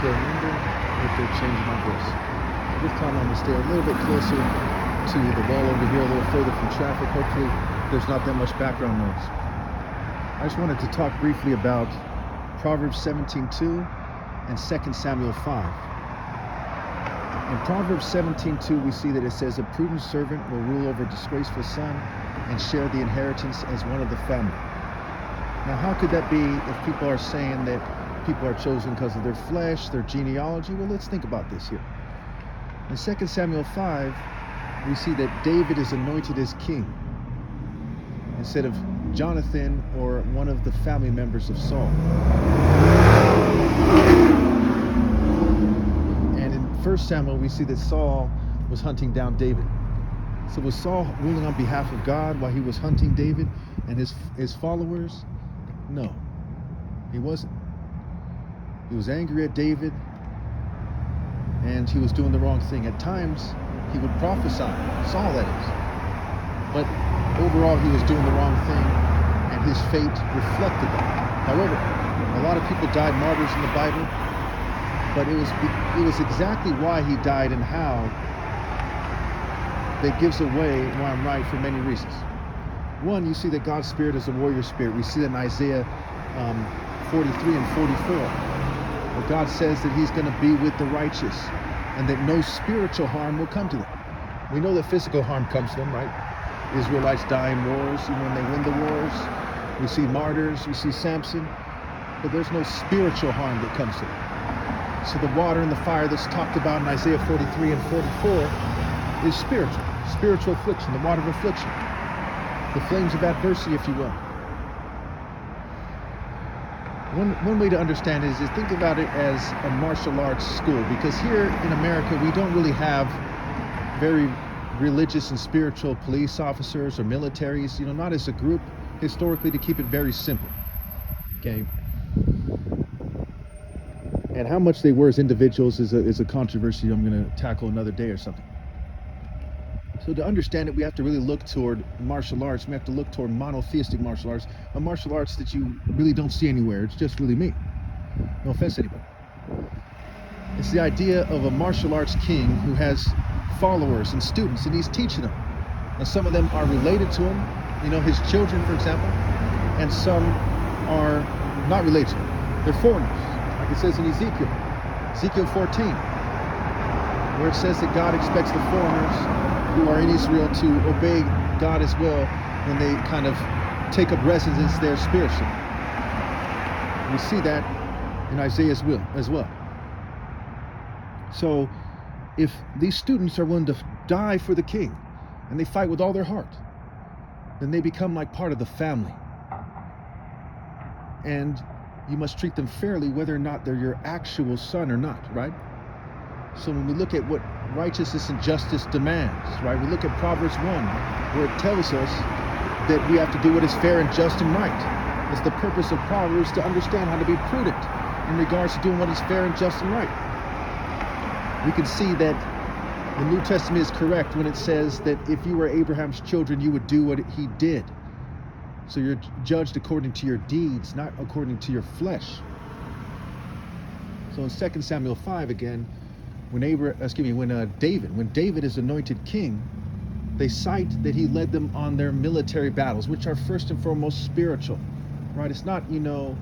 still linger if they're changing my voice. This time I'm going to stay a little bit closer to the wall over here, a little further from traffic. Hopefully there's not that much background noise. I just wanted to talk briefly about Proverbs 17:2 and 2 Samuel 5. In Proverbs 17:2, we see that it says, "A prudent servant will rule over a disgraceful son and share the inheritance as one of the family." Now, how could that be if people are saying that people are chosen because of their flesh, their genealogy? Well, let's think about this here. In 2 Samuel 5, we see that David is anointed as king instead of Jonathan or one of the family members of Saul. And in 1 Samuel, we see that Saul was hunting down David. So was Saul ruling on behalf of God while he was hunting David and his followers? No, he wasn't. He was angry at David, and he was doing the wrong thing. At times, he would prophesy, Saul that is. But overall, he was doing the wrong thing, and his fate reflected that. However, a lot of people died martyrs in the Bible, but it was exactly why he died and how that gives away why I'm right for many reasons. One, you see that God's Spirit is a warrior spirit. We see that in Isaiah 43 and 44, where God says that he's going to be with the righteous and that no spiritual harm will come to them. We know that physical harm comes to them, right? Israelites die in wars, even when they win the wars. We see martyrs, we see Samson, but there's no spiritual harm that comes to them. So the water and the fire that's talked about in Isaiah 43 and 44 is spiritual affliction, the water of affliction, the flames of adversity, if you will. One way to understand it is to think about it as a martial arts school, because here in America, we don't really have very religious and spiritual police officers or militaries, not as a group, historically, to keep it very simple, okay? And how much they were as individuals is a controversy I'm going to tackle another day or something. So to understand it, we have to really look toward martial arts. We have to look toward monotheistic martial arts, a martial arts that you really don't see anywhere. It's just really me. No offense to anybody. It's the idea of a martial arts king who has followers and students, and he's teaching them. And some of them are related to him, his children, for example, and some are not related to him. They're foreigners, like it says in Ezekiel 14, where it says that God expects the foreigners who are in Israel to obey God as well when they kind of take up residence there spiritually. We see that in Isaiah as well. So if these students are willing to die for the king and they fight with all their heart, then they become like part of the family. And you must treat them fairly whether or not they're your actual son or not, right? So when we look at what righteousness and justice demands, right? We look at Proverbs 1, where it tells us that we have to do what is fair and just and right. It's the purpose of Proverbs to understand how to be prudent in regards to doing what is fair and just and right. We can see that the New Testament is correct when it says that if you were Abraham's children, you would do what he did. So you're judged according to your deeds, not according to your flesh. So in 2 Samuel 5 again, when David is anointed king, they cite that he led them on their military battles, which are first and foremost spiritual, right? It's not, a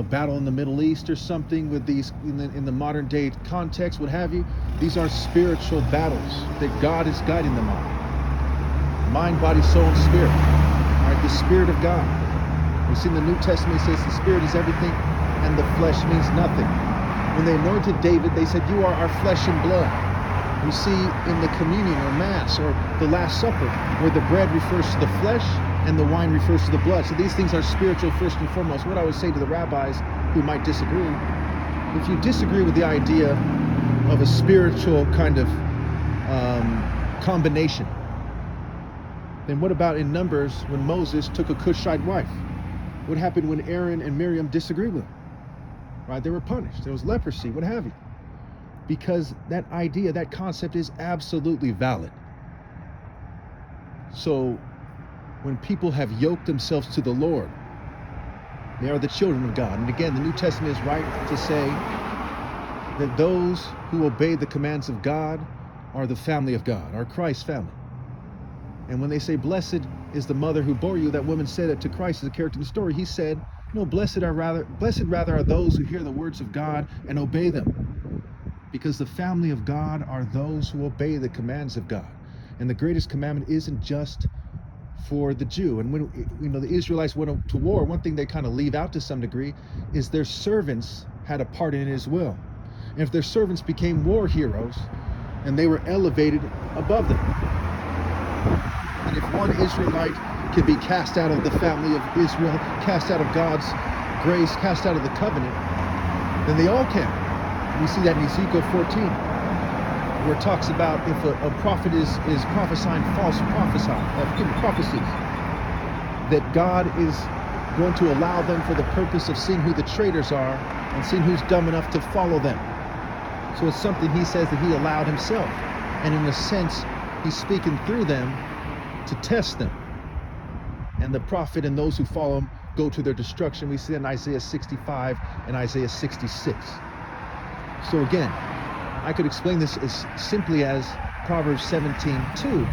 battle in the Middle East or something with these in the modern day context, what have you. These are spiritual battles that God is guiding them on. Mind, body, soul, and spirit. All right, the Spirit of God. We see in the New Testament it says the Spirit is everything and the flesh means nothing. When they anointed David, they said, "You are our flesh and blood." We see in the communion or mass or the Last Supper where the bread refers to the flesh and the wine refers to the blood. So these things are spiritual first and foremost. What I would say to the rabbis who might disagree, if you disagree with the idea of a spiritual kind of combination, then what about in Numbers when Moses took a Cushite wife? What happened when Aaron and Miriam disagreed with him? Right? They were punished. There was leprosy, what have you. Because that idea, that concept is absolutely valid. So when people have yoked themselves to the Lord, they are the children of God. And again, the New Testament is right to say that those who obey the commands of God are the family of God, are Christ's family. And when they say, blessed is the mother who bore you, that woman said it to Christ as a character in the story. He said, no, blessed rather are those who hear the words of God and obey them. Because the family of God are those who obey the commands of God. And the greatest commandment isn't just for the Jew. And when the Israelites went to war, one thing they kind of leave out to some degree is their servants had a part in it as well. And if their servants became war heroes, and they were elevated above them. And if one Israelite can be cast out of the family of Israel, cast out of God's grace, cast out of the covenant, then they all can. We see that in Ezekiel 14, where it talks about if a prophet is prophesying false prophecies, that God is going to allow them for the purpose of seeing who the traitors are and seeing who's dumb enough to follow them. So it's something he says that he allowed himself. And in a sense, he's speaking through them to test them. And the prophet and those who follow him go to their destruction. We see that in Isaiah 65 and Isaiah 66. So again, I could explain this as simply as Proverbs 17:2,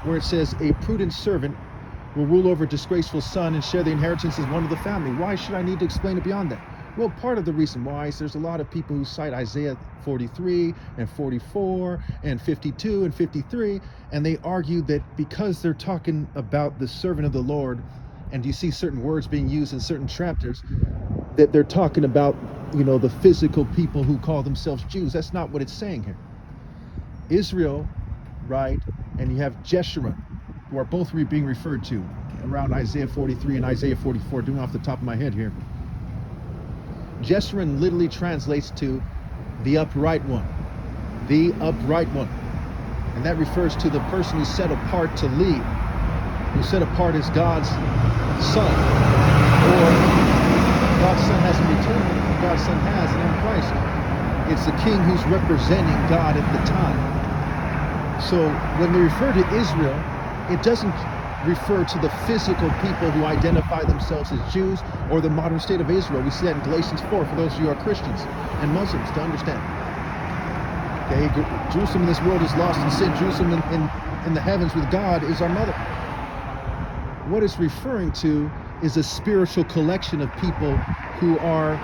where it says, a prudent servant will rule over a disgraceful son and share the inheritance as one of the family. Why should I need to explain it beyond that? Well, part of the reason why is there's a lot of people who cite Isaiah 43 and 44 and 52 and 53, and they argue that because they're talking about the servant of the Lord, and you see certain words being used in certain chapters, that they're talking about, the physical people who call themselves Jews. That's not what it's saying here. Israel, right, and you have Jeshurun, who are both being referred to around Isaiah 43 and Isaiah 44, doing off the top of my head here. Jeshurun literally translates to the upright one, the upright one. And that refers to the person who's set apart to lead, who's set apart as God's son, or God's son hasn't returned, God's son has, and in Christ, it's the king who's representing God at the time. So when they refer to Israel, it doesn't refer to the physical people who identify themselves as Jews or the modern state of Israel. We see that in Galatians 4 for those of you who are Christians and Muslims to understand. Okay, Jerusalem in this world is lost in sin. Jerusalem in the heavens with God is our mother. What it's referring to is a spiritual collection of people who are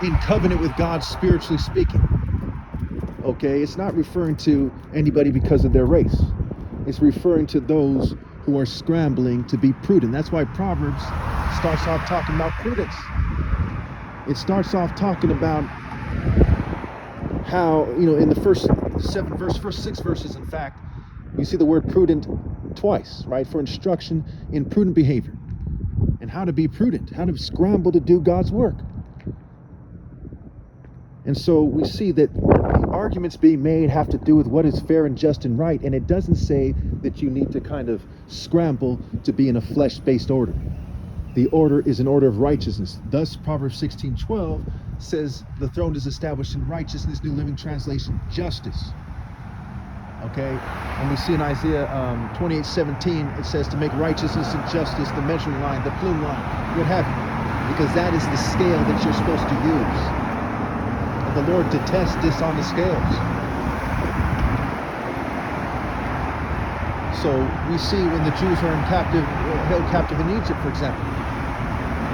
in covenant with God, spiritually speaking. Okay, it's not referring to anybody because of their race. It's referring to those who are scrambling to be prudent. That's why Proverbs starts off talking about prudence. It starts off talking about how, in the first six verses, in fact, you see the word prudent twice, right? For instruction in prudent behavior and how to be prudent, how to scramble to do God's work. And so we see that the arguments being made have to do with what is fair and just and right. And it doesn't say that you need to kind of scramble to be in a flesh-based order. The order is an order of righteousness. Thus, Proverbs 16:12 says the throne is established in righteousness, New Living Translation, justice. Okay? And we see in Isaiah 28:17, it says to make righteousness and justice the measuring line, the plumb line, what have you. Because that is the scale that you're supposed to use. The Lord detests dishonest scales. So we see when the Jews are held captive in Egypt, for example.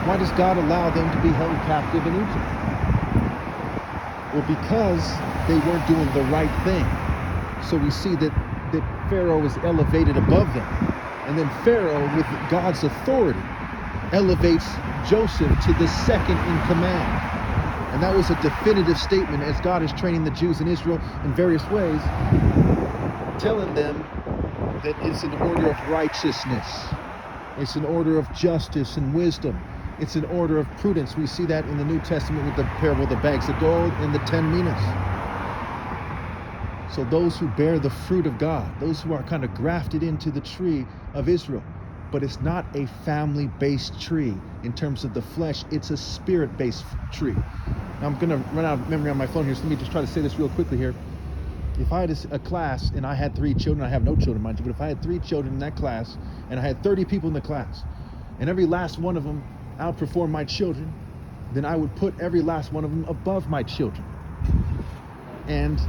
Why does God allow them to be held captive in Egypt? Well, because they weren't doing the right thing. So we see that Pharaoh is elevated above them. And then Pharaoh, with God's authority, elevates Joseph to the second in command. And that was a definitive statement as God is training the Jews in Israel in various ways, telling them that it's an order of righteousness. It's an order of justice and wisdom. It's an order of prudence. We see that in the New Testament with the parable of the bags of gold and the 10 minas. So those who bear the fruit of God, those who are kind of grafted into the tree of Israel, but it's not a family-based tree in terms of the flesh. It's a spirit-based tree. Now, I'm going to run out of memory on my phone here, so let me just try to say this real quickly here. If I had a class and I had 3 children, I have no children, mind you, but if I had 3 children in that class and I had 30 people in the class, and every last one of them outperformed my children, then I would put every last one of them above my children. And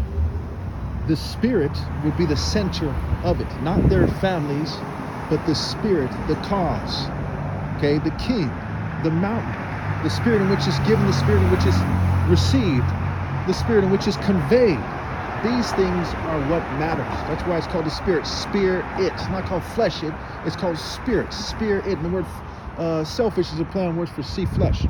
the spirit would be the center of it, not their families, but the spirit, the cause, okay, the king, the mountain, the spirit in which is given, the spirit in which is received, the spirit in which is conveyed. These things are what matters. That's why it's called the spirit. Spirit. It's not called flesh. It's called spirit. Spirit. And the word selfish is a play on words for see flesh.